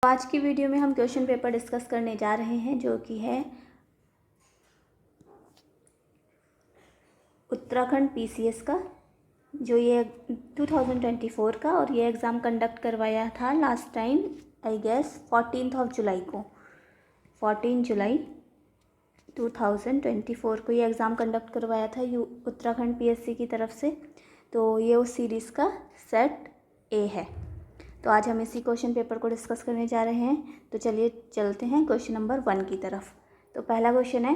आज की वीडियो में हम क्वेश्चन पेपर डिस्कस करने जा रहे हैं जो कि है उत्तराखंड पीसीएस का, जो ये 2024 का, और ये एग्ज़ाम कंडक्ट करवाया था लास्ट टाइम आई गेस 14 जुलाई को। 14 जुलाई 2024 को ये एग्ज़ाम कंडक्ट करवाया था उत्तराखंड पीएससी की तरफ से। तो ये उस सीरीज़ का सेट ए है। तो आज हम इसी क्वेश्चन पेपर को डिस्कस करने जा रहे हैं। तो चलिए चलते हैं क्वेश्चन नंबर 1 की तरफ। तो पहला क्वेश्चन है,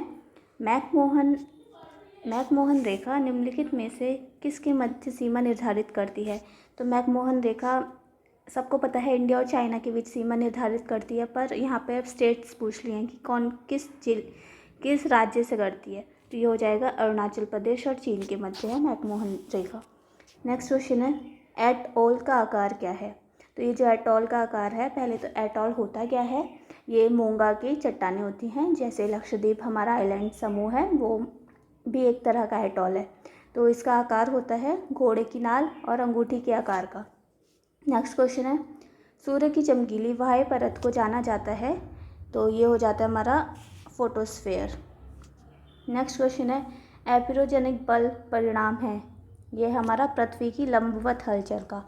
मैकमोहन रेखा निम्नलिखित में से किसके मध्य सीमा निर्धारित करती है। तो मैकमोहन रेखा सबको पता है इंडिया और चाइना के बीच सीमा निर्धारित करती है, पर यहाँ पे अब स्टेट्स पूछ लिए हैं कि कौन किस राज्य से करती है। तो ये हो जाएगा अरुणाचल प्रदेश और चीन के मध्य है मैकमोहन रेखा। नेक्स्ट क्वेश्चन है, एटॉल का आकार क्या है। तो ये जो एटॉल का आकार है, पहले तो एटॉल होता क्या है, ये मोंगा की चट्टानें होती हैं। जैसे लक्षद्वीप हमारा आइलैंड समूह है, वो भी एक तरह का एटॉल है। तो इसका आकार होता है घोड़े की नाल और अंगूठी के आकार का। नेक्स्ट क्वेश्चन है, सूर्य की चमकीली बाह्य परत को जाना जाता है। तो ये हो जाता है हमारा फोटोस्फेयर। नेक्स्ट क्वेश्चन है, एपिरोजेनिक बल परिणाम है। ये हमारा पृथ्वी की लंबवत हलचल का,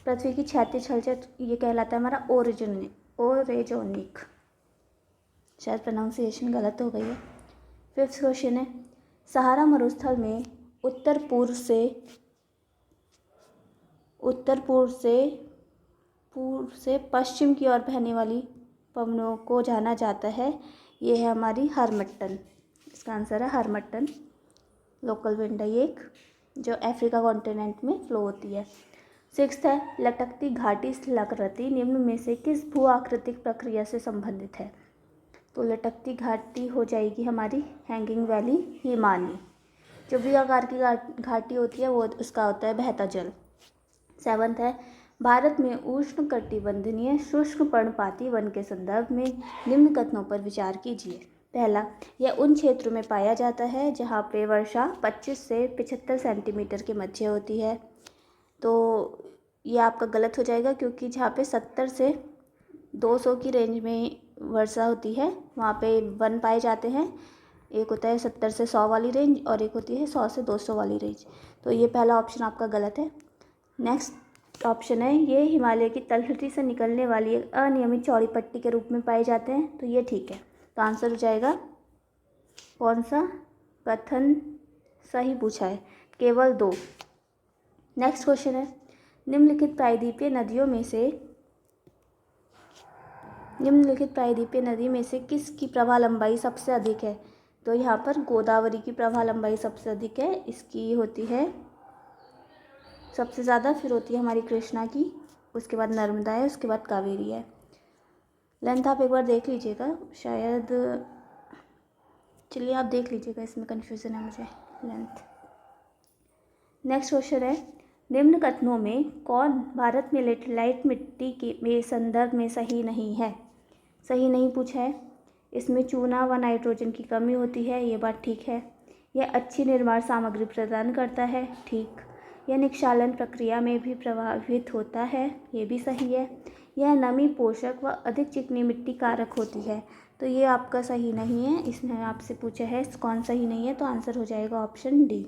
पृथ्वी की क्षैतिज हलचल, ये कहलाता है हमारा ओरेजोनिक। शायद प्रोनाउंसिएशन गलत हो गई है। फिफ्थ क्वेश्चन है, सहारा मरुस्थल में उत्तर पूर्व से पश्चिम की ओर बहने वाली पवनों को जाना जाता है। ये है हमारी हरमट्टन। इसका आंसर है हरमट्टन लोकल विंड है एक, जो अफ्रीका कॉन्टिनेंट में फ्लो होती है। सिक्स्थ है, लटकती घाटी स्थलाकृति निम्न में से किस भू आकृतिक प्रक्रिया से संबंधित है। तो लटकती घाटी हो जाएगी हमारी हैंगिंग वैली हिमानी। जो भी आकार की घाटी होती है वो उसका होता है बहता जल। सेवंथ है, भारत में उष्णकटिबंधीय शुष्क पर्णपाती वन के संदर्भ में निम्न कथनों पर विचार कीजिए। पहला, यह उन क्षेत्रों में पाया जाता है जहाँ पे वर्षा 25 से 75 सेंटीमीटर के मध्य होती है। तो ये आपका गलत हो जाएगा, क्योंकि जहाँ पे 70 से 200 की रेंज में वर्षा होती है वहाँ पे वन पाए जाते हैं। एक होता है 70 से 100 वाली रेंज और एक होती है 100 से 200 वाली रेंज। तो ये पहला ऑप्शन आपका गलत है। नेक्स्ट ऑप्शन है, ये हिमालय की तलहटी से निकलने वाली एक अनियमित चौड़ी पट्टी के रूप में पाए जाते हैं। तो ये ठीक है। तो आंसर हो जाएगा कौन सा कथन सही पूछा है, केवल 2। नेक्स्ट क्वेश्चन है, निम्नलिखित प्रायद्वीपीय नदी में से किसकी प्रवाह लंबाई सबसे अधिक है। तो यहाँ पर गोदावरी की प्रवाह लंबाई सबसे अधिक है, इसकी होती है सबसे ज़्यादा, फिर होती है हमारी कृष्णा की, उसके बाद नर्मदा है, उसके बाद कावेरी है। लेंथ आप एक बार देख लीजिएगा, शायद चलिए आप देख लीजिएगा, इसमें कन्फ्यूज़न है मुझे लेंथ। नेक्स्ट क्वेश्चन है, निम्न कथनों में कौन भारत में लेटेराइट मिट्टी के संदर्भ में सही नहीं है। सही नहीं पूछा है। इसमें चूना व नाइट्रोजन की कमी होती है, ये बात ठीक है। यह अच्छी निर्माण सामग्री प्रदान करता है, ठीक। यह निक्षालन प्रक्रिया में भी प्रभावित होता है, ये भी सही है। यह नमी पोषक व अधिक चिकनी मिट्टी कारक होती है। तो ये आपका सही नहीं है। इसने आपसे पूछा है कौन सही नहीं है, तो आंसर हो जाएगा ऑप्शन डी।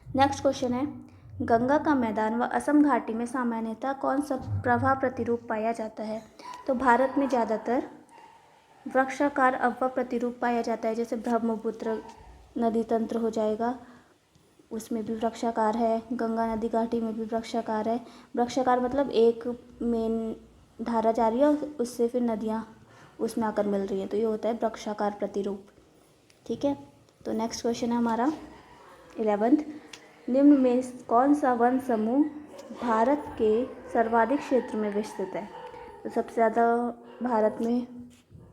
नेक्स्ट क्वेश्चन है, गंगा का मैदान व असम घाटी में सामान्यतः कौन सा प्रवाह प्रतिरूप पाया जाता है। तो भारत में ज़्यादातर वृक्षाकार अववाह प्रतिरूप पाया जाता है, जैसे ब्रह्मपुत्र नदी तंत्र हो जाएगा, उसमें भी वृक्षाकार है। गंगा नदी घाटी में भी वृक्षाकार है। वृक्षाकार मतलब एक मेन धारा जा रही है, उससे फिर नदियाँ उसमें आकर मिल रही हैं, तो ये होता है वृक्षाकार प्रतिरूप, ठीक है। तो नेक्स्ट क्वेश्चन है हमारा 11th, निम्न में कौन सा वन समूह भारत के सर्वाधिक क्षेत्र में विस्तृत है। तो सबसे ज़्यादा भारत में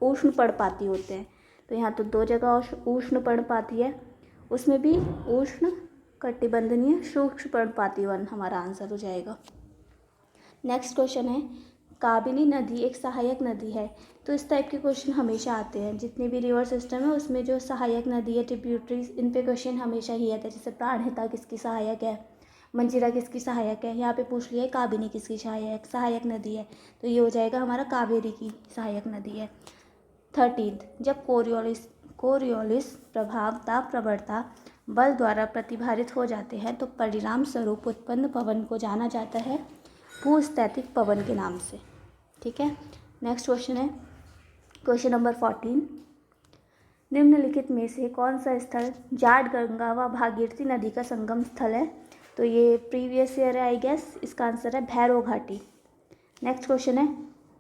उष्ण पर्णपाती होते हैं। तो यहाँ तो 2 जगह उष्ण पर्णपाती है, उसमें भी उष्ण कटिबंधनीय सूक्ष्म पर्णपाती वन हमारा आंसर हो जाएगा। नेक्स्ट क्वेश्चन है, काबिनी नदी एक सहायक नदी है। तो इस टाइप के क्वेश्चन हमेशा आते हैं, जितने भी रिवर सिस्टम है उसमें जो सहायक नदी है, ट्रिब्यूटरीज, इन पे क्वेश्चन हमेशा ही आता है। जैसे प्राणहिता किसकी सहायक है, मंजीरा किसकी सहायक है, यहाँ पे पूछ लिया है काबिनी किसकी सहायक नदी है, तो ये हो जाएगा हमारा कावेरी की सहायक नदी है। 13, जब कोरियोलिस प्रभाव दाब प्रवणता बल द्वारा प्रतिभारित हो जाते हैं तो परिणाम स्वरूप उत्पन्न पवन को जाना जाता है भूस्थैतिक पवन के नाम से। ठीक है, नेक्स्ट क्वेश्चन है क्वेश्चन नंबर 14, निम्नलिखित में से कौन सा स्थल जाट गंगा व भागीरथी नदी का संगम स्थल है, तो ये प्रीवियस ईयर है आई गेस, इसका आंसर है भैरव घाटी। नेक्स्ट क्वेश्चन है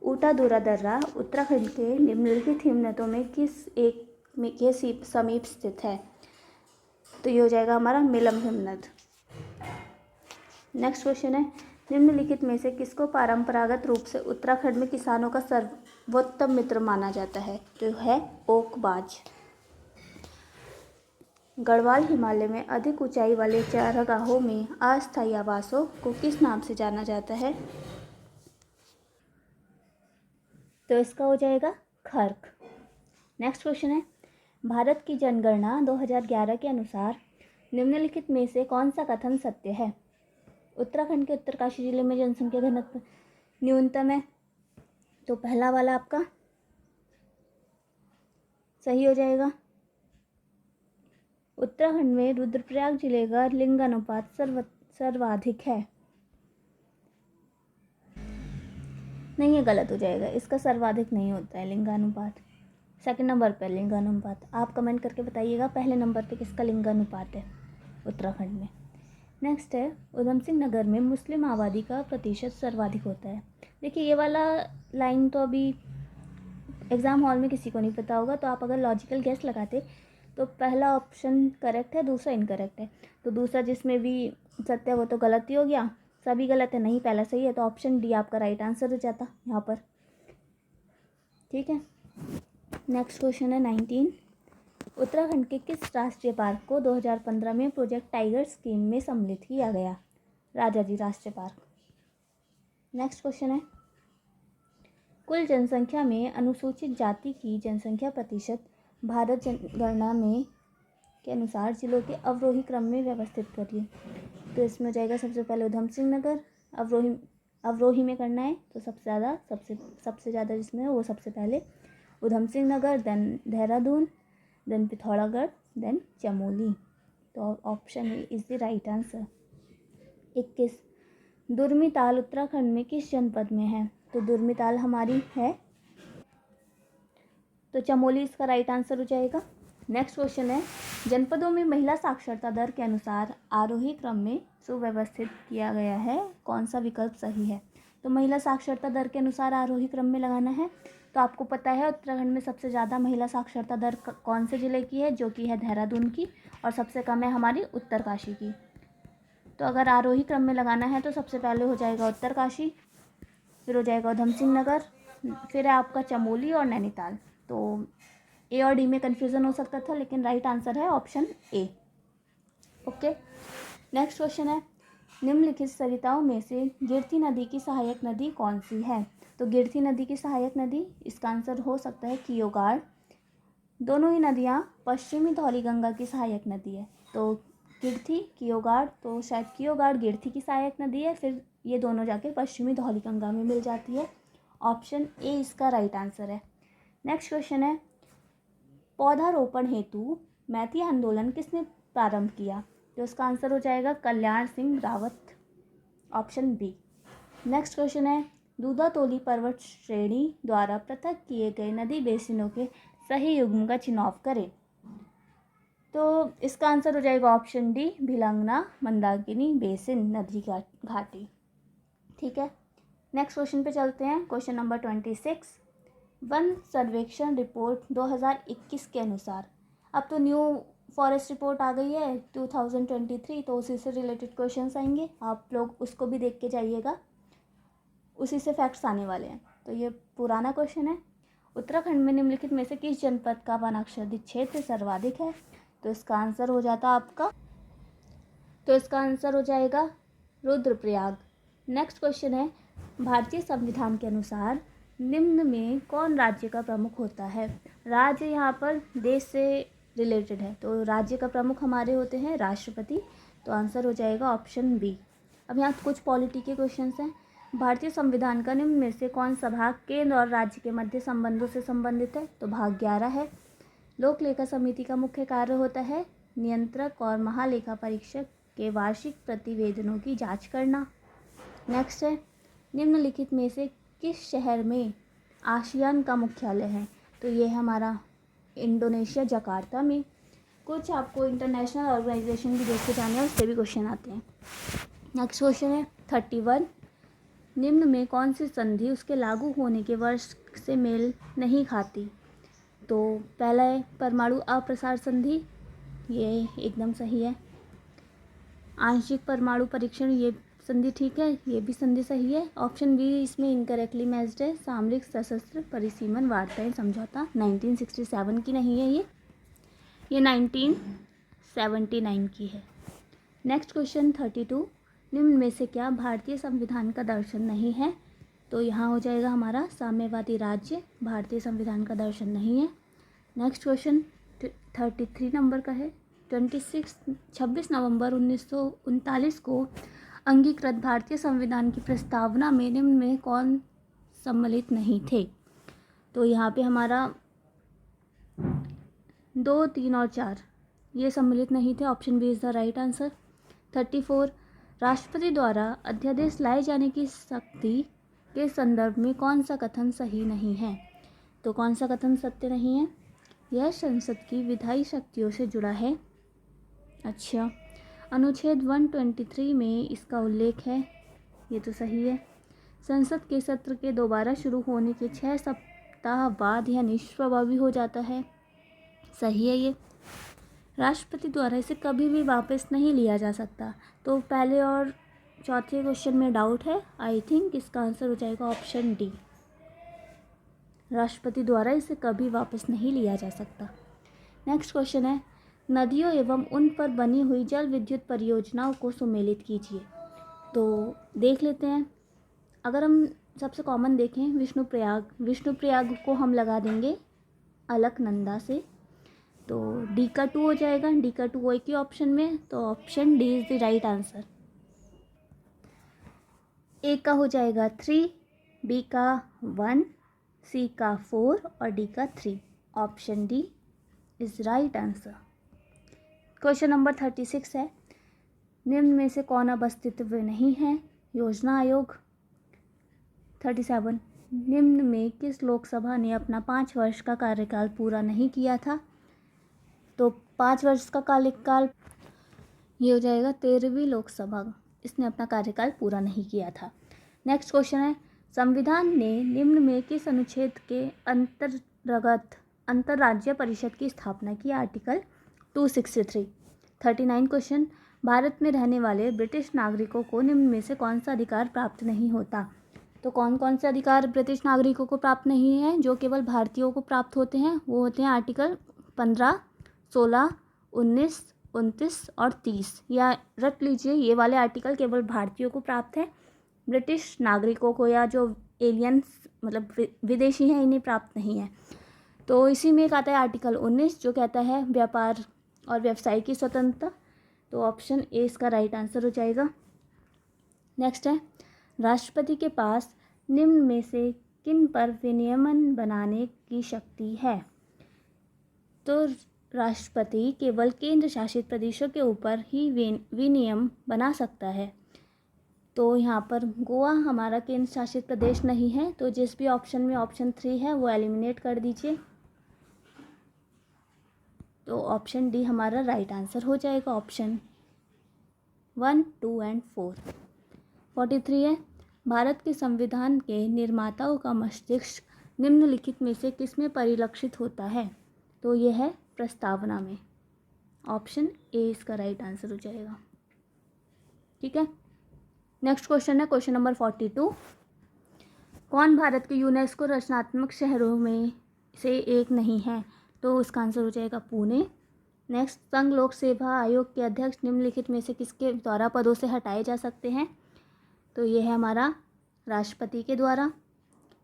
ऊटा दूरा दर्रा उत्तराखंड के निम्नलिखित हिमनदों में किस एक में के समीप स्थित है, तो ये हो जाएगा हमारा मिलम हिमनद। नेक्स्ट क्वेश्चन है निम्नलिखित में से किसको परंपरागत रूप से उत्तराखंड में किसानों का सर्वोत्तम मित्र माना जाता है, तो है ओकबाज। गढ़वाल हिमालय में अधिक ऊंचाई वाले चारागाहों में अस्थायी आवासों को किस नाम से जाना जाता है, तो इसका हो जाएगा खर्क। नेक्स्ट क्वेश्चन है भारत की जनगणना 2011 के अनुसार निम्नलिखित में से कौन सा कथन सत्य है, उत्तराखंड के उत्तरकाशी जिले में जनसंख्या घनत्व न्यूनतम है, तो पहला वाला आपका सही हो जाएगा। उत्तराखंड में रुद्रप्रयाग जिले का लिंगानुपात सर्वाधिक है, नहीं ये गलत हो जाएगा, इसका सर्वाधिक नहीं होता है लिंगानुपात, सेकंड नंबर पर लिंगानुपात। आप कमेंट करके बताइएगा पहले नंबर पे किसका लिंगानुपात है उत्तराखंड में। नेक्स्ट है उधम सिंह नगर में मुस्लिम आबादी का प्रतिशत सर्वाधिक होता है। देखिए ये वाला लाइन तो अभी एग्ज़ाम हॉल में किसी को नहीं पता होगा, तो आप अगर लॉजिकल गेस लगाते तो पहला ऑप्शन करेक्ट है, दूसरा इनकरेक्ट है, तो दूसरा जिसमें भी सत्य है वो तो गलत ही हो गया, सभी गलत है, नहीं पहला सही है, तो ऑप्शन डी आपका राइट आंसर हो जाता यहाँ पर। ठीक है, नेक्स्ट क्वेश्चन है 19, उत्तराखंड के किस राष्ट्रीय पार्क को 2015 में प्रोजेक्ट टाइगर स्कीम में सम्मिलित किया गया, राजाजी राष्ट्रीय पार्क। नेक्स्ट क्वेश्चन है कुल जनसंख्या में अनुसूचित जाति की जनसंख्या प्रतिशत भारत जनगणना में के अनुसार जिलों के अवरोही क्रम में व्यवस्थित करिए, तो इसमें हो जाएगा सबसे पहले उधम सिंह नगर, अवरोही में करना है तो सबसे ज़्यादा जिसमें है वो सबसे पहले Udham Singh Nagar, then Dehradun, then Pithoragarh, then Chamoli, तो option A is the right answer. 21, Durmi Tal Uttarakhand में किस जनपद में है, तो दुर्मी ताल हमारी है, तो चमोली इसका राइट आंसर हो जाएगा। नेक्स्ट क्वेश्चन है जनपदों में महिला साक्षरता दर के अनुसार आरोही क्रम में सुव्यवस्थित किया गया है, कौन सा विकल्प सही है, तो महिला साक्षरता दर के अनुसार आरोही क्रम में लगाना है। तो आपको पता है उत्तराखंड में सबसे ज़्यादा महिला साक्षरता दर कौन से ज़िले की है, जो कि है देहरादून की, और सबसे कम है हमारी उत्तरकाशी की। तो अगर आरोही क्रम में लगाना है तो सबसे पहले हो जाएगा उत्तरकाशी, फिर हो जाएगा उधम सिंह नगर, फिर है आपका चमोली और नैनीताल। तो ए और डी में कन्फ्यूज़न हो सकता था, लेकिन राइट आंसर है option A. Okay, next question है निम्नलिखित सरिताओं में से गिरथी नदी की सहायक नदी कौन सी है, तो गिरथी नदी की सहायक नदी इसका आंसर हो सकता है कियोगाड़। दोनों ही नदियाँ पश्चिमी धौलीगंगा की सहायक नदी है, तो गिरथी कियोगाड़, तो शायद कियोगाड़ गिरथी की सहायक नदी है, फिर ये दोनों जाके पश्चिमी धौलीगंगा में मिल जाती है, ऑप्शन ए इसका राइट आंसर है। नेक्स्ट क्वेश्चन है पौधारोपण हेतु मैती आंदोलन किसने प्रारंभ किया, तो इसका आंसर हो जाएगा Kalyan Singh Rawat, option B. Next question है दूधातोली पर्वत श्रेणी द्वारा पृथक किए गए नदी बेसिनों के सही युग्म का चुनाव करें, तो इसका आंसर हो जाएगा option D Bhilangana Mandakini basin नदी घाटी। ठीक है, नेक्स्ट क्वेश्चन पे चलते हैं, क्वेश्चन नंबर 26, वन सर्वेक्षण रिपोर्ट 2021 के अनुसार, अब तो न्यू फॉरेस्ट रिपोर्ट आ गई है 2023, तो उसी से रिलेटेड क्वेश्चंस आएंगे, आप लोग उसको भी देख के जाइएगा, उसी से फैक्ट्स आने वाले हैं। तो ये पुराना क्वेश्चन है, उत्तराखंड में निम्नलिखित में से किस जनपद का वनाच्छादित क्षेत्र सर्वाधिक है, तो इसका आंसर हो जाता आपका, तो इसका आंसर हो जाएगा रुद्रप्रयाग। नेक्स्ट क्वेश्चन है भारतीय संविधान के अनुसार निम्न में कौन राज्य का प्रमुख होता है, राज्य यहाँ पर देश से रिलेटेड है, तो राज्य का प्रमुख हमारे होते हैं राष्ट्रपति, तो आंसर हो जाएगा ऑप्शन बी अब यहाँ कुछ पॉलिटी के क्वेश्चंस हैं। भारतीय संविधान का निम्न में से कौन सा भाग केंद्र और राज्य के मध्य संबंधों से संबंधित है? तो भाग 11 है। लोक लेखा समिति का मुख्य कार्य होता है नियंत्रक और महालेखा परीक्षक के वार्षिक प्रतिवेदनों की जांच करना। नेक्स्ट है, निम्नलिखित में से किस शहर में आसियान का मुख्यालय है? तो ये है हमारा इंडोनेशिया जकार्ता में। कुछ आपको इंटरनेशनल ऑर्गेनाइजेशन की देख के जाने हैं, उससे भी क्वेश्चन आते हैं। नेक्स्ट क्वेश्चन है 31, निम्न में कौन सी संधि उसके लागू होने के वर्ष से मेल नहीं खाती? तो पहला है परमाणु अप्रसार संधि, ये एकदम सही है। आंशिक परमाणु परीक्षण, ये संधि ठीक है, ये भी संधि सही है। ऑप्शन बी इसमें इनकरेक्टली मैच्ड है, सामरिक सशस्त्र परिसीमन वार्ताएं समझौता 1967 की नहीं है, ये 1979 की है। नेक्स्ट क्वेश्चन 32, निम्न में से क्या भारतीय संविधान का दर्शन नहीं है? तो यहाँ हो जाएगा हमारा साम्यवादी राज्य भारतीय संविधान का दर्शन नहीं है। नेक्स्ट क्वेश्चन 33 नंबर का है, 26 नवंबर 1939 को अंगीकृत भारतीय संविधान की प्रस्तावना में निम्न में कौन सम्मिलित नहीं थे? तो यहाँ पे हमारा 2, 3 और 4 ये सम्मिलित नहीं थे। Option B is the right answer. 34, राष्ट्रपति द्वारा अध्यादेश लाए जाने की शक्ति के संदर्भ में कौन सा कथन सही नहीं है? तो कौन सा कथन सत्य नहीं है? यह संसद की विधायी शक्तियों से जुड़ा है। अच्छा, अनुच्छेद 123 में इसका उल्लेख है, ये तो सही है। संसद के सत्र के दोबारा शुरू होने के 6 सप्ताह बाद यह निष्प्रभावी हो जाता है, सही है ये। राष्ट्रपति द्वारा इसे कभी भी वापस नहीं लिया जा सकता। तो पहले और चौथे क्वेश्चन में डाउट है, आई थिंक इसका आंसर हो जाएगा ऑप्शन डी, राष्ट्रपति द्वारा इसे कभी वापस नहीं लिया जा सकता। नेक्स्ट क्वेश्चन है, नदियों एवं उन पर बनी हुई जल विद्युत परियोजनाओं को सुमेलित कीजिए। तो देख लेते हैं, अगर हम सबसे कॉमन देखें विष्णुप्रयाग को हम लगा देंगे अलकनंदा से, तो डी का 2 हो जाएगा। डी का 2 एक ही ऑप्शन में, तो option D is the right answer. A का हो जाएगा 3, बी का 1, सी का 4 और डी का 3। Option D is right answer. Question number 36 है, निम्न में से कौन अब अस्तित्व में नहीं है? योजना आयोग। 37, निम्न में किस लोकसभा ने अपना 5 वर्ष का कार्यकाल पूरा नहीं किया था? तो 5 वर्ष का कार्यकाल ये हो जाएगा 13वीं लोकसभा, इसने अपना कार्यकाल पूरा नहीं किया था। नेक्स्ट क्वेश्चन है, संविधान ने निम्न में किस अनुच्छेद के अंतर्गत अंतर्राज्यीय परिषद की स्थापना की? आर्टिकल 263। 39 क्वेश्चन, भारत में रहने वाले ब्रिटिश नागरिकों को निम्न में से कौन सा अधिकार प्राप्त नहीं होता? तो कौन कौन से अधिकार ब्रिटिश नागरिकों को प्राप्त नहीं है जो केवल भारतीयों को प्राप्त होते हैं? वो होते हैं आर्टिकल 15, 16, 19, 29 और 30। या रट लीजिए, ये वाले आर्टिकल केवल भारतीयों को प्राप्त है, ब्रिटिश नागरिकों को या जो एलियंस मतलब विदेशी हैं इन्हें प्राप्त नहीं है। तो इसी में एक आता है आर्टिकल 19 जो कहता है व्यापार और व्यवसाय की स्वतंत्रता। तो ऑप्शन ए इसका राइट आंसर हो जाएगा। नेक्स्ट है, राष्ट्रपति के पास निम्न में से किन पर विनियमन बनाने की शक्ति है? तो राष्ट्रपति केवल केंद्र शासित प्रदेशों के ऊपर ही विनियम बना सकता है। तो यहाँ पर गोवा हमारा केंद्र शासित प्रदेश नहीं है, तो जिस भी ऑप्शन में ऑप्शन 3 है वो एलिमिनेट कर दीजिए। तो ऑप्शन डी हमारा राइट आंसर हो जाएगा, ऑप्शन 1, 2 एंड 4। 43 है, भारत के संविधान के निर्माताओं का मस्तिष्क निम्नलिखित में से किसमें परिलक्षित होता है? तो यह है प्रस्तावना में। ऑप्शन ए इसका राइट आंसर हो जाएगा। ठीक है, नेक्स्ट क्वेश्चन है क्वेश्चन नंबर 42, कौन भारत के यूनेस्को रचनात्मक शहरों में से एक नहीं है? तो उसका आंसर हो जाएगा पुणे। नेक्स्ट, संघ लोक सेवा आयोग के अध्यक्ष निम्नलिखित में से किसके द्वारा पदों से हटाए जा सकते हैं? तो ये है हमारा राष्ट्रपति के द्वारा।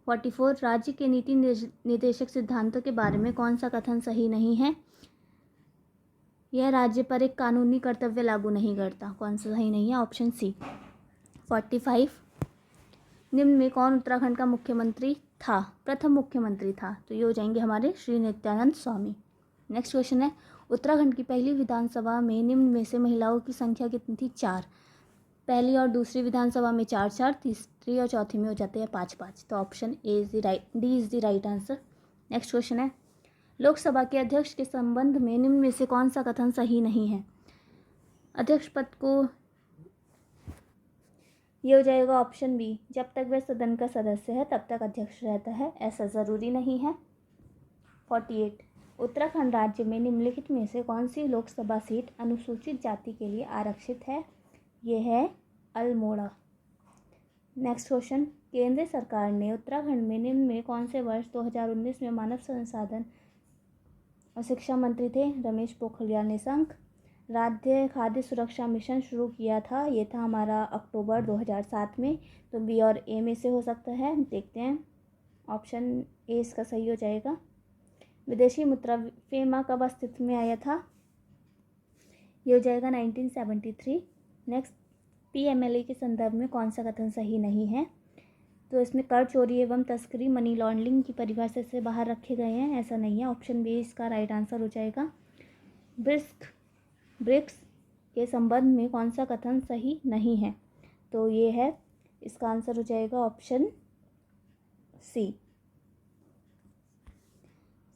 44, राज्य के नीति निर्देशक सिद्धांतों के बारे में कौन सा कथन सही नहीं है? यह राज्य पर एक कानूनी कर्तव्य लागू नहीं करता। कौन सा सही नहीं है? Option C. 45। निम्न में कौन उत्तराखंड का मुख्यमंत्री था, प्रथम मुख्यमंत्री था? तो ये हो जाएंगे हमारे श्री नित्यानंद स्वामी। नेक्स्ट क्वेश्चन है, उत्तराखंड की पहली विधानसभा में निम्न में से महिलाओं की संख्या कितनी थी? 4। पहली और दूसरी विधानसभा में 4-4, तीसरी और चौथी में हो जाते हैं 5-5। तो option A is the right, D is the right answer. Next question है, लोकसभा के अध्यक्ष के संबंध में निम्न में से कौन सा कथन सही नहीं है? अध्यक्ष पद को, ये हो जाएगा ऑप्शन बी, जब तक वह सदन का सदस्य है तब तक अध्यक्ष रहता है, ऐसा ज़रूरी नहीं है। 48। उत्तराखंड राज्य में निम्नलिखित में से कौन सी लोकसभा सीट अनुसूचित जाति के लिए आरक्षित है? ये है अल्मोड़ा। नेक्स्ट क्वेश्चन, केंद्र सरकार ने उत्तराखंड में निम्न में कौन से वर्ष 2019 में मानव संसाधन और शिक्षा मंत्री थे? रमेश पोखरियाल निशंक। राज्य खाद्य सुरक्षा मिशन शुरू किया था, ये था हमारा अक्टूबर 2007 में। तो बी और ए में से हो सकता है, देखते हैं। ऑप्शन ए इसका सही हो जाएगा। विदेशी मुद्रा फेमा कब अस्तित्व में आया था? ये हो जाएगा 1973। नेक्स्ट, पीएमएलए के संदर्भ में कौन सा कथन सही नहीं है? तो इसमें कर चोरी एवं तस्करी, मनी लॉन्ड्रिंग की परिभाषा से बाहर रखे गए हैं, ऐसा नहीं है। ऑप्शन बी इसका राइट आंसर हो जाएगा। ब्रिक्स के संबंध में कौन सा कथन सही नहीं है? तो ये है, इसका आंसर हो जाएगा ऑप्शन सी।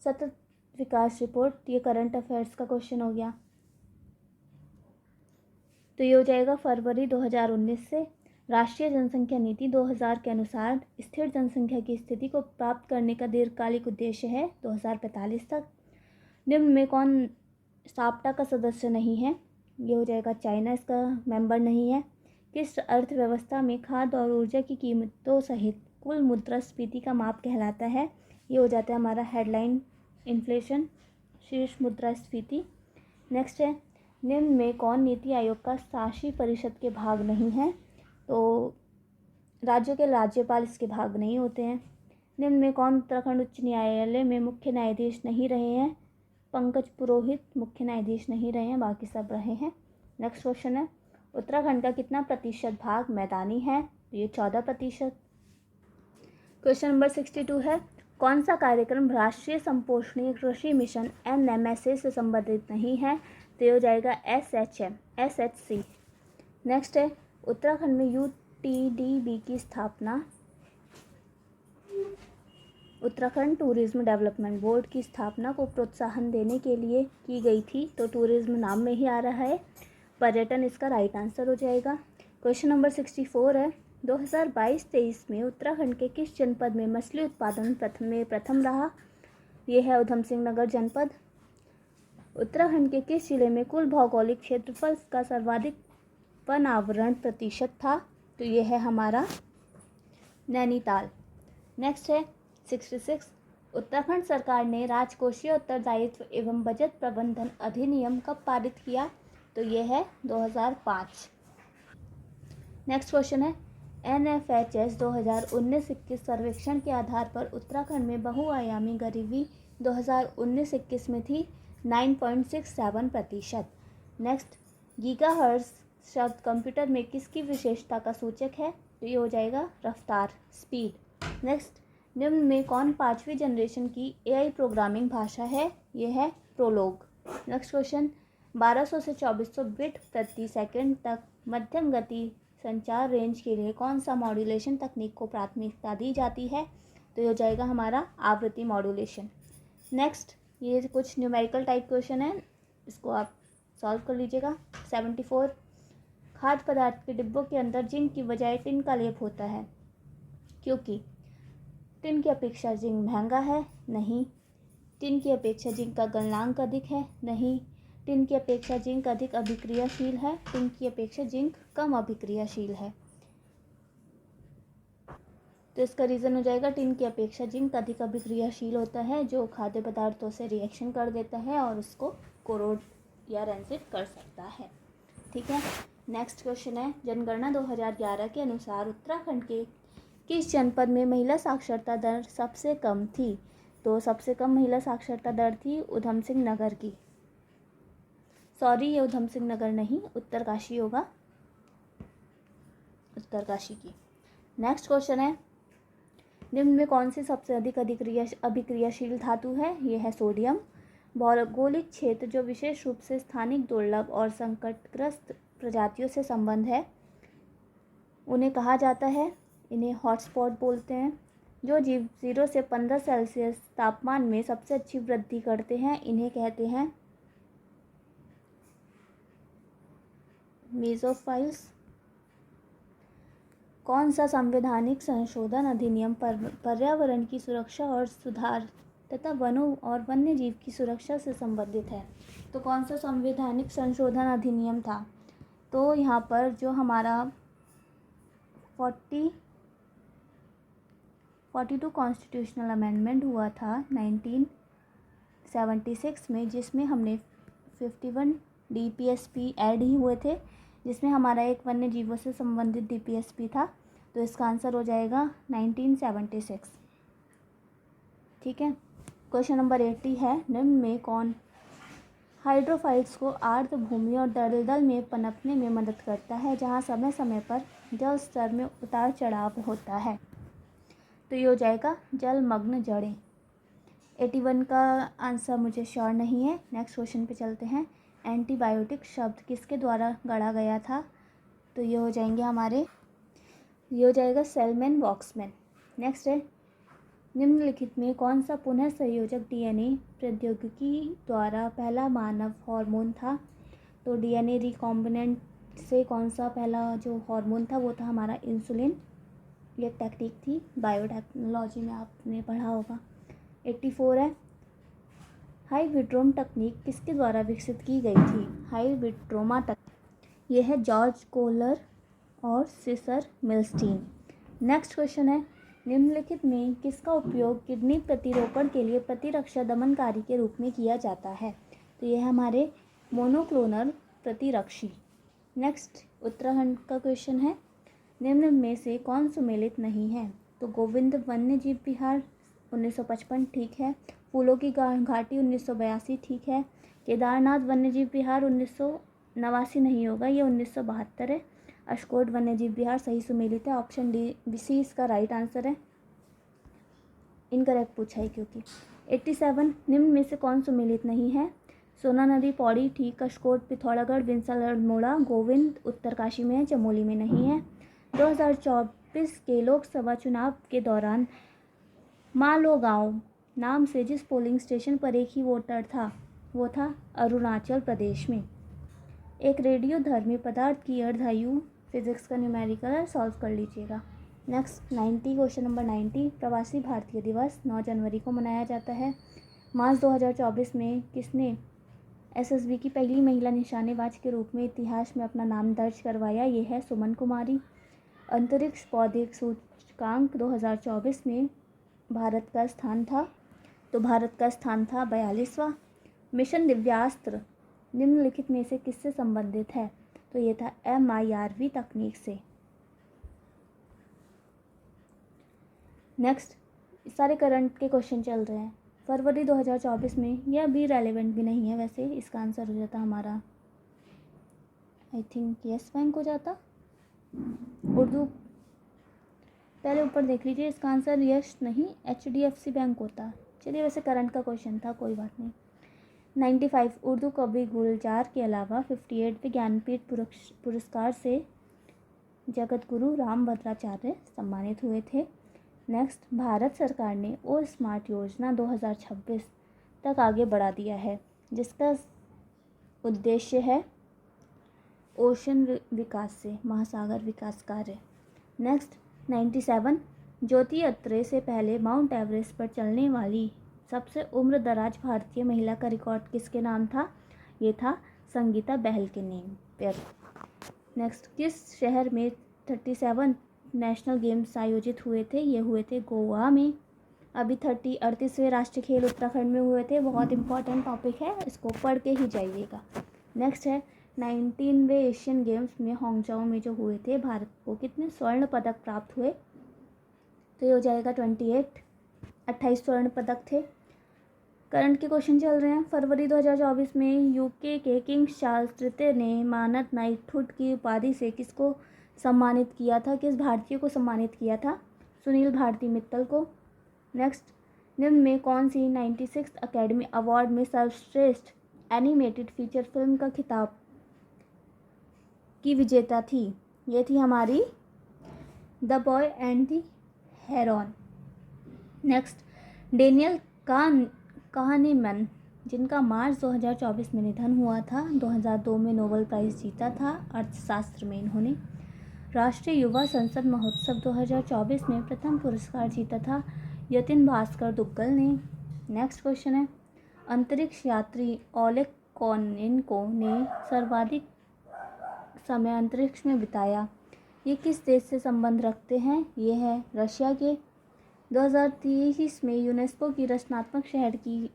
सतत विकास रिपोर्ट, ये करंट अफेयर्स का क्वेश्चन हो गया। तो ये हो जाएगा फरवरी 2019 से। राष्ट्रीय जनसंख्या नीति 2000 के अनुसार स्थिर जनसंख्या की स्थिति को प्राप्त करने का दीर्घकालिक उद्देश्य है 2045 तक। निम्न में कौन साप्टा का सदस्य नहीं है? ये हो जाएगा चाइना इसका मेंबर नहीं है। किस अर्थव्यवस्था में खाद्य और ऊर्जा की कीमतों सहित कुल मुद्रास्फीति का माप कहलाता है? ये हो जाता है हमारा हेडलाइन इन्फ्लेशन, शीर्ष मुद्रास्फीति। नेक्स्ट है, निम्न में कौन नीति आयोग का शासी परिषद के भाग नहीं है? तो राज्यों के राज्यपाल इसके भाग नहीं होते हैं। निम्न में कौन उत्तराखंड उच्च न्यायालय में मुख्य न्यायाधीश नहीं रहे हैं? पंकज पुरोहित मुख्य न्यायाधीश नहीं रहे हैं, बाकी सब रहे हैं। नेक्स्ट क्वेश्चन है, उत्तराखंड का कितना प्रतिशत भाग मैदानी है? तो ये 14%। क्वेश्चन नंबर 62 है, कौन सा कार्यक्रम राष्ट्रीय संपोषणीय कृषि मिशन NMSA से संबंधित नहीं है? तो ये हो जाएगा SHC। नेक्स्ट है, उत्तराखंड में UTDB की स्थापना, उत्तराखंड टूरिज्म डेवलपमेंट बोर्ड की स्थापना को प्रोत्साहन देने के लिए की गई थी। तो टूरिज्म नाम में ही आ रहा है, पर्यटन इसका राइट आंसर हो जाएगा। क्वेश्चन नंबर 64 है, 2022-23 में उत्तराखंड के किस जनपद में मछली उत्पादन प्रथम रहा? ये है उधम सिंह नगर जनपद। उत्तराखंड के किस जिले में कुल भौगोलिक क्षेत्रफल का सर्वाधिक वन आवरण प्रतिशत था? तो ये है हमारा नैनीताल। नेक्स्ट है 66, उत्तराखंड सरकार ने राजकोषीय उत्तरदायित्व एवं बजट प्रबंधन अधिनियम कब पारित किया? तो ये है 2005। नेक्स्ट क्वेश्चन है, NFHS 2019-21 सर्वेक्षण के आधार पर उत्तराखंड में बहुआयामी गरीबी 2019-21 में थी 9.67%। नेक्स्ट, गीगाहर्ट्ज़ शब्द कंप्यूटर में किसकी विशेषता का सूचक है? तो ये हो जाएगा रफ्तार, स्पीड। नेक्स्ट, निम्न में कौन 5वीं जनरेशन की AI प्रोग्रामिंग भाषा है? ये है प्रोलोग। नेक्स्ट क्वेश्चन, 1200 से 2400 बिट प्रति सेकंड तक मध्यम गति संचार रेंज के लिए कौन सा मॉड्यूलेशन तकनीक को प्राथमिकता दी जाती है? तो ये हो जाएगा हमारा आवृत्ति मॉड्यूलेशन। नेक्स्ट, ये कुछ न्यूमेरिकल टाइप क्वेश्चन है, इसको आप सॉल्व कर लीजिएगा। 74, खाद्य पदार्थ के डिब्बों के अंदर जिंक की बजाय टिन का लेप होता है क्योंकि टिन की अपेक्षा जिंक महंगा है? नहीं। टिन की अपेक्षा जिंक का गलनांक अधिक है? नहीं। टिन की अपेक्षा जिंक अधिक अभिक्रियाशील है? टिन की अपेक्षा जिंक कम अभिक्रियाशील है। तो इसका रीज़न हो जाएगा टिन की अपेक्षा जिंक अधिक अभिक्रियाशील होता है, जो खाद्य पदार्थों से रिएक्शन कर देता है और उसको कोरोड या रेंसिड कर सकता है। ठीक है। नेक्स्ट क्वेश्चन है, जनगणना 2011 के अनुसार उत्तराखंड के किस जनपद में महिला साक्षरता दर सबसे कम थी? तो सबसे कम महिला साक्षरता दर थी उधम सिंह नगर की। सॉरी, ये उधम सिंह नगर नहीं, उत्तरकाशी होगा। उत्तरकाशी की। नेक्स्ट क्वेश्चन है, निम्न में कौन सी सबसे अधिक अभिक्रियाशील धातु है? ये है सोडियम। भौगोलिक क्षेत्र जो विशेष रूप से स्थानिक दुर्लभ और संकटग्रस्त प्रजातियों से संबंध है, उन्हें कहा जाता है, इन्हें हॉटस्पॉट बोलते हैं। जो जीव 0 से 15 सेल्सियस तापमान में सबसे अच्छी वृद्धि करते हैं, इन्हें कहते हैं मेसोफाइल्स। कौन सा संवैधानिक संशोधन अधिनियम पर्यावरण की सुरक्षा और सुधार तथा वनों और वन्य जीव की सुरक्षा से संबंधित है? तो कौन सा संवैधानिक संशोधन अधिनियम था? तो यहाँ पर जो हमारा 42 कॉन्स्टिट्यूशनल अमेंडमेंट हुआ था 1976 में, जिसमें हमने 51 DPSP ऐड ही हुए थे, जिसमें हमारा एक वन्य जीवों से संबंधित DPSP था। तो इसका आंसर हो जाएगा 1976। ठीक है। क्वेश्चन नंबर 80 है, निम्न में कौन हाइड्रोफाइट्स को आर्द्र भूमि और दलदल में पनपने में मदद करता है, जहाँ समय समय पर जल स्तर में उतार चढ़ाव होता है? तो ये हो जाएगा जलमग्न जड़ें। 81 का आंसर मुझे श्योर नहीं है। नेक्स्ट क्वेश्चन पे चलते हैं। एंटीबायोटिक शब्द किसके द्वारा गढ़ा गया था? तो ये हो जाएगा सेलमैन वॉक्समैन। नेक्स्ट है, निम्नलिखित में कौन सा पुनः संयोजक DNA प्रौद्योगिकी द्वारा पहला मानव हार्मोन था? तो DNA रिकॉम्बिनेंट से कौन सा पहला जो हार्मोन था वो था हमारा इंसुलिन। ये टेक्निक थी, बायोटेक्नोलॉजी में आपने पढ़ा होगा। 84 है, हाई विट्रोम तकनीक किसके द्वारा विकसित की गई थी? हाई विट्रोमा तकनीक, यह है जॉर्ज कोहलर और सीसर मिल्स्टीन। नेक्स्ट क्वेश्चन है, निम्नलिखित में किसका उपयोग किडनी प्रतिरोपण के लिए प्रतिरक्षा दमनकारी के रूप में किया जाता है? तो यह हमारे मोनोक्लोनल प्रतिरक्षी। नेक्स्ट उत्तराखंड का क्वेश्चन है, निम्न में से कौन सुमेलित नहीं है? तो गोविंद वन्य जीव विहार 1955 ठीक है। फूलों की घाटी 1982 ठीक है। केदारनाथ वन्य जीव विहार 1989 नहीं होगा, ये 1972 है। अशकोट वन्य जीव विहार सही सुमेलित है। ऑप्शन सी इसका राइट आंसर है, इनकरेक्ट पूछा है क्योंकि। 87, निम्न में से कौन सुमेलित नहीं है? सोना नदी पौड़ी ठीक, अशकोट पिथौरागढ़, विंसल अल्मोड़ा, गोविंद उत्तरकाशी में है, चमोली में नहीं है। 2024 के लोकसभा चुनाव के दौरान मालो गांव नाम से जिस पोलिंग स्टेशन पर एक ही वोटर था, वो था अरुणाचल प्रदेश में। एक रेडियोधर्मी पदार्थ की अर्धायु, फिजिक्स का न्यूमेरिकल सॉल्व कर लीजिएगा। नेक्स्ट 90, क्वेश्चन नंबर 90, प्रवासी भारतीय दिवस 9 जनवरी को मनाया जाता है। मार्च 2024 में किसने SSB की पहली महिला निशानेबाज के रूप में इतिहास में अपना नाम दर्ज करवाया? ये है सुमन कुमारी। अंतरिक्ष बौद्धिक सूचकांक 2024 में भारत का स्थान था, तो भारत का स्थान था 42वां। मिशन दिव्यास्त्र निम्नलिखित में से किससे संबंधित है? तो ये था MIRV तकनीक से। नेक्स्ट सारे करंट के क्वेश्चन चल रहे हैं। फरवरी 2024 में, यह भी रेलेवेंट भी नहीं है वैसे, इसका आंसर हो जाता हमारा आई थिंक यस बैंक हो जाता। उर्दू पहले ऊपर देख लीजिए, इसका आंसर यस नहीं HDFC बैंक होता। चलिए वैसे करंट का क्वेश्चन था, कोई बात नहीं। 95, उर्दू कवि गुलजार के अलावा 58वें ज्ञानपीठ पुरस्कार से जगत गुरु रामभद्राचार्य सम्मानित हुए थे। नेक्स्ट, भारत सरकार ने ओ स्मार्ट योजना 2026 तक आगे बढ़ा दिया है, जिसका उद्देश्य है ओशन विकास से महासागर विकास कार्य। नेक्स्ट 97, ज्योति अत्रे से पहले माउंट एवरेस्ट पर चलने वाली सबसे उम्रदराज भारतीय महिला का रिकॉर्ड किसके नाम था? ये था संगीता बहल के नेम पर। नेक्स्ट, किस शहर में 37 नेशनल गेम्स आयोजित हुए थे? ये हुए थे गोवा में। अभी 38वें राष्ट्रीय खेल उत्तराखंड में हुए थे। बहुत इंपॉर्टेंट टॉपिक है, इसको पढ़ के ही जाइएगा। नेक्स्ट है 19वें एशियन गेम्स में हांगझाओ में जो हुए थे, भारत को कितने स्वर्ण पदक प्राप्त हुए? तो ये हो जाएगा 28 स्वर्ण पदक थे। करंट के क्वेश्चन चल रहे हैं। फरवरी 2024 में UK के किंग चार्ल्स तृतीय ने मानद नाइटहुड की उपाधि से किसको सम्मानित किया था? किस भारतीय को सम्मानित किया था? सुनील भारती मित्तल को। नेक्स्ट, निम्न में कौन सी 96th अकेडमी अवार्ड में सर्वश्रेष्ठ एनिमेटेड फीचर फिल्म का खिताब की विजेता थी? ये थी हमारी the boy and the heron. Next, Daniel Kahneman, जिनका मार्च 2024 में निधन हुआ था, 2002 में नोबेल प्राइज़ जीता था अर्थशास्त्र में इन्होंने। राष्ट्रीय युवा संसद महोत्सव 2024 में प्रथम पुरस्कार जीता था यतिन भास्कर दुग्गल ने। नेक्स्ट क्वेश्चन है, अंतरिक्ष यात्री ओलेग कोनेन्को ने सर्वाधिक समय अंतरिक्ष में बिताया, ये किस देश से संबंध रखते हैं? ये है रशिया के। 2023 में यूनेस्को की रचनात्मक शहर की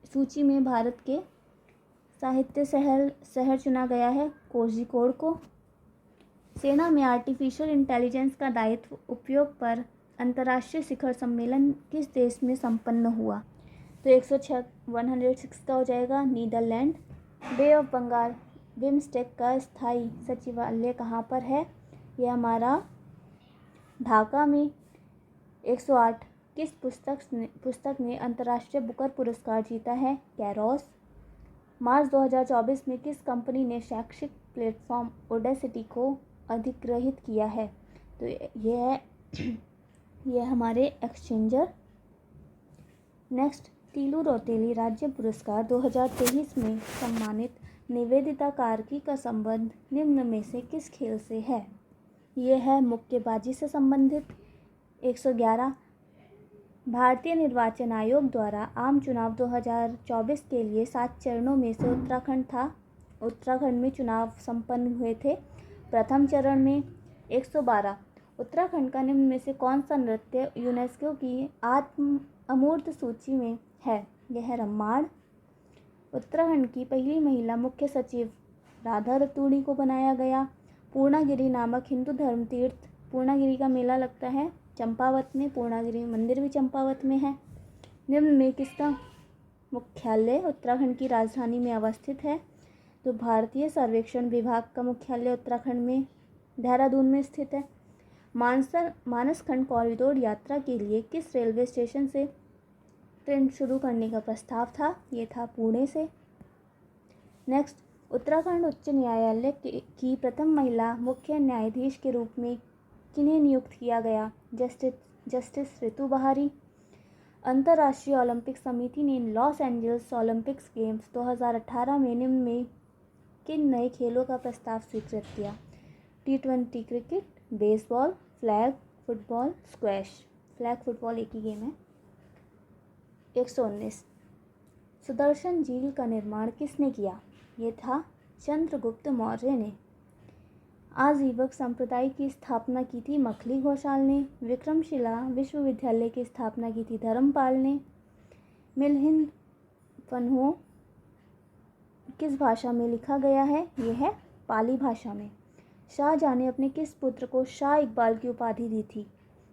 सूची में भारत के साहित्य शहर चुना गया है कोझिकोड को। सेना में आर्टिफिशियल इंटेलिजेंस का दायित्व उपयोग पर अंतर्राष्ट्रीय शिखर सम्मेलन किस देश में संपन्न हुआ? तो 106 का हो जाएगा Netherland. Bay of Bengal BIMSTEC का स्थायी सचिवालय कहाँ पर है? यह हमारा ढाका में। 108 किस पुस्तक ने अंतर्राष्ट्रीय बुकर पुरस्कार जीता है? कैरोस। मार्च 2024 में किस कंपनी ने शैक्षिक प्लेटफॉर्म ओडेसिटी को अधिग्रहित किया है? तो यह हमारे एक्सचेंजर। नेक्स्ट, तीलू रौतेली राज्य पुरस्कार 2023 में सम्मानित निवेदिता कार्की का संबंध निम्न में से किस खेल से है? यह है मुक्केबाजी से संबंधित। 111 भारतीय निर्वाचन आयोग द्वारा आम चुनाव 2024 के लिए 7 चरणों में से उत्तराखंड में चुनाव संपन्न हुए थे। प्रथम चरण में 112 उत्तराखंड का निम्न में से कौन सा नृत्य यूनेस्को की अमूर्त सूची में है? यह है रम्माड़। उत्तराखंड की पहली महिला मुख्य सचिव राधा रतूड़ी को बनाया गया। पूर्णागिरि नामक हिंदू धर्म तीर्थ पूर्णागिरि का मेला लगता है चंपावत में। पूर्णागिरि मंदिर भी चंपावत में है। निम्न में किसका मुख्यालय उत्तराखंड की राजधानी में अवस्थित है? तो भारतीय सर्वेक्षण विभाग का मुख्यालय उत्तराखंड में देहरादून में स्थित है। मानसखंड कॉरिडोर यात्रा के लिए किस रेलवे स्टेशन से ट्रेन शुरू करने का प्रस्ताव था? ये था पुणे से। नेक्स्ट, उत्तराखंड उच्च न्यायालय की प्रथम महिला मुख्य न्यायाधीश के रूप में किन्हें नियुक्त किया गया? जस्टिस ऋतु बहारी। अंतर्राष्ट्रीय ओलंपिक समिति ने लॉस एंजल्स ओलंपिक्स गेम्स 2018 में निम्न में किन नए खेलों का प्रस्ताव स्वीकृत किया? T20 cricket, baseball, flag football, squash. Flag football एक ही गेम है। 119 सुदर्शन झील का निर्माण किसने किया? ये था चंद्रगुप्त मौर्य ने। आजीवक संप्रदाय की स्थापना की थी मखली घोषाल ने। विक्रमशिला विश्वविद्यालय की स्थापना की थी धर्मपाल ने। मिलहिंद पन्हो किस भाषा में लिखा गया है? यह है पाली भाषा में। शाहजहां ने अपने किस पुत्र को शाह इकबाल की उपाधि दी थी?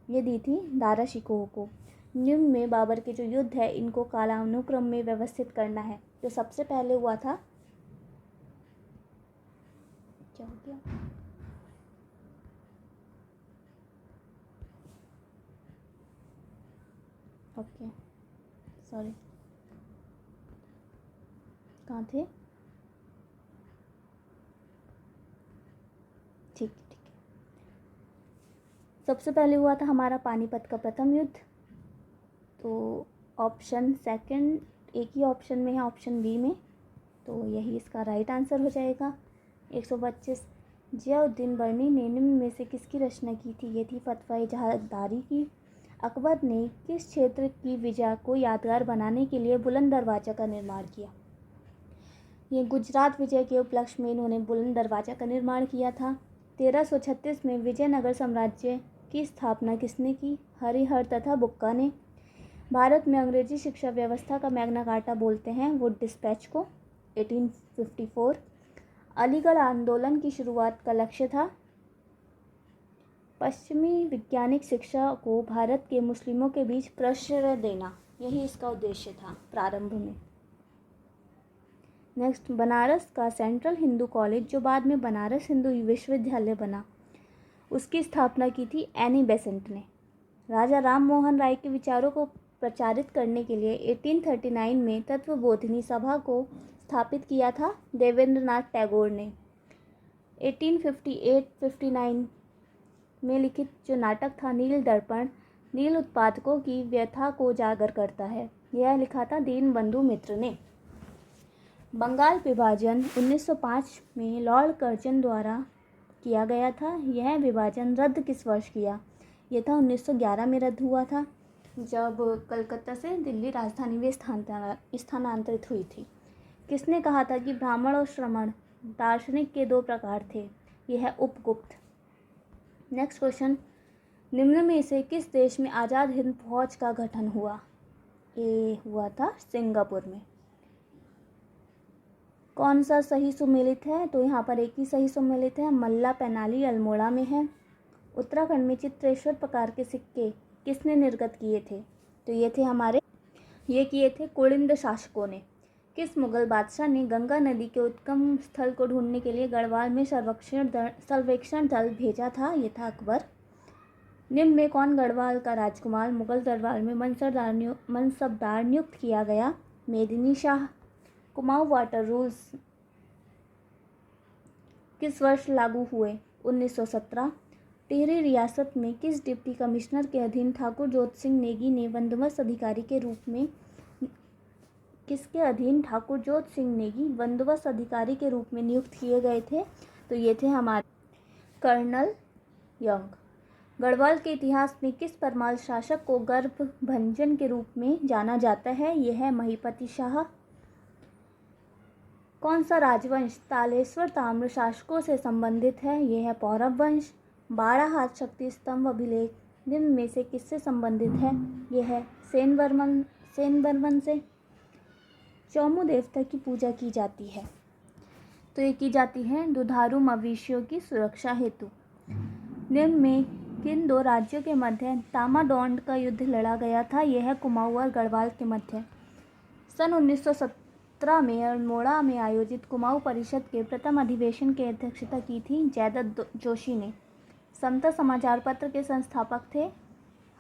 ये दी थी दारा शिकोह को। निम्न में बाबर के जो युद्ध है इनको कालानुक्रम में व्यवस्थित करना है। जो सबसे पहले हुआ था, क्या हो गया? ओके सॉरी, कहाँ थे? ठीक है। सबसे पहले हुआ था हमारा पानीपत का प्रथम युद्ध। तो ऑप्शन सेकंड एक ही ऑप्शन में है, ऑप्शन बी में, तो यही इसका राइट आंसर हो जाएगा। 125 जियाउद्दीन बर्नी ने निम्न में से किसकी रचना की थी? ये थी फतवा जहादारी की। अकबर ने किस क्षेत्र की विजय को यादगार बनाने के लिए बुलंद दरवाज़ा का निर्माण किया? ये गुजरात विजय के उपलक्ष्य में इन्होंने बुलंद दरवाज़ा का निर्माण किया था। 1336 में विजयनगर साम्राज्य की स्थापना किसने की? हरिहर तथा बुक्का ने। भारत में अंग्रेजी शिक्षा व्यवस्था का मैग्ना कार्टा बोलते हैं वुड डिस्पैच को। 1854 अलीगढ़ आंदोलन की शुरुआत का लक्ष्य था पश्चिमी वैज्ञानिक शिक्षा को भारत के मुस्लिमों के बीच प्रश्रय देना, यही इसका उद्देश्य था प्रारंभ में। नेक्स्ट, बनारस का सेंट्रल हिंदू कॉलेज जो बाद में बनारस हिंदू विश्वविद्यालय बना, उसकी स्थापना की थी एनी बेसेंट ने। राजा राम मोहन राय के विचारों को प्रचारित करने के लिए 1839 में तत्वबोधिनी सभा को स्थापित किया था देवेंद्रनाथ टैगोर ने। 1858-59 में लिखित जो नाटक था नील दर्पण, नील उत्पादकों की व्यथा को उजागर करता है। यह लिखा था दीनबंधु मित्र ने। बंगाल विभाजन 1905 में लॉर्ड कर्जन द्वारा किया गया था। यह विभाजन रद्द किस वर्ष किया? यह था 1911 में रद्द हुआ था, जब कलकत्ता से दिल्ली राजधानी में स्थानांतरित हुई थी। किसने कहा था कि ब्राह्मण और श्रमण दार्शनिक के दो प्रकार थे? यह है उपगुप्त। नेक्स्ट क्वेश्चन, निम्न में से किस देश में आज़ाद हिंद फौज का गठन हुआ? ये हुआ था सिंगापुर में। कौन सा सही सुमेलित है? तो यहाँ पर एक ही सही सुमेलित है, मल्ला पैनाली अल्मोड़ा में है। उत्तराखंड में चित्रेश्वर प्रकार के सिक्के किसने निर्गत किए थे? तो ये किए थे कुलिंद शासकों ने। किस मुगल बादशाह ने गंगा नदी के उद्गम स्थल को ढूंढने के लिए गढ़वाल में सर्वेक्षण दल भेजा था? ये था अकबर। निम्न में कौन गढ़वाल का राजकुमार मुगल दरबार में मनसबदार नियुक्त किया गया? मेदिनी शाह। कुमाऊं वाटर रूल्स किस वर्ष लागू हुए? 1917। टिहरी रियासत में किस डिप्टी कमिश्नर के अधीन ठाकुर जोत सिंह नेगी ने बंदोबस्त अधिकारी के रूप में नियुक्त किए गए थे? तो ये थे हमारे कर्नल यंग। गढ़वाल के इतिहास में किस परमार शासक को गर्भभंजन के रूप में जाना जाता है? यह है महीपति शाह। कौन सा राजवंश तालेश्वर ताम्र शासकों से संबंधित है? यह है पौरव वंश। बाड़ाहाट शक्ति स्तंभ अभिलेख निम्न में से किससे संबंधित है? यह है सेनवर्मन से। चौमू देवता की पूजा की जाती है, तो ये की जाती है दुधारू मवेशियों की सुरक्षा हेतु। निम्न में किन दो राज्यों के मध्य तामाडोंड का युद्ध लड़ा गया था? यह है कुमाऊं और गढ़वाल के मध्य। सन 1917 में अल्मोड़ा में आयोजित कुमाऊं परिषद के प्रथम अधिवेशन की अध्यक्षता की थी जयदत्त जोशी ने। समता समाचार पत्र के संस्थापक थे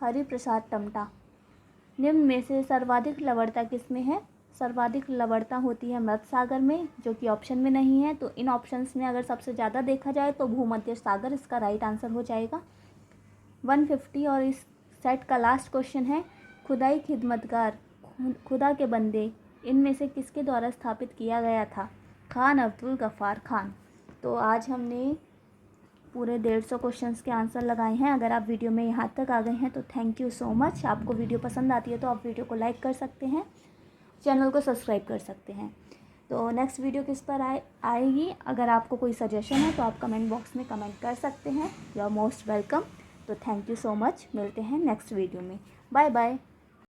हरिप्रसाद टमटा। निम्न में से सर्वाधिक लवणता किसमें है? सर्वाधिक लवणता होती है मृत सागर में, जो कि ऑप्शन में नहीं है। तो इन ऑप्शंस में अगर सबसे ज़्यादा देखा जाए तो भूमध्य सागर इसका राइट आंसर हो जाएगा। 150 और इस सेट का लास्ट क्वेश्चन है, खुदाई खिदमतगार खुदा के बंदे इनमें से किसके द्वारा स्थापित किया गया था? खान अब्दुल गफ़ार खान। तो आज हमने पूरे 150 क्वेश्चंस के आंसर लगाए हैं। अगर आप वीडियो में यहाँ तक आ गए हैं तो थैंक यू सो मच। आपको वीडियो पसंद आती है तो आप वीडियो को लाइक कर सकते हैं, चैनल को सब्सक्राइब कर सकते हैं। तो नेक्स्ट वीडियो किस पर आएगी, अगर आपको कोई सजेशन है तो आप कमेंट बॉक्स में कमेंट कर सकते हैं। You are most welcome. तो थैंक यू सो मच। मिलते हैं नेक्स्ट वीडियो में। Bye bye.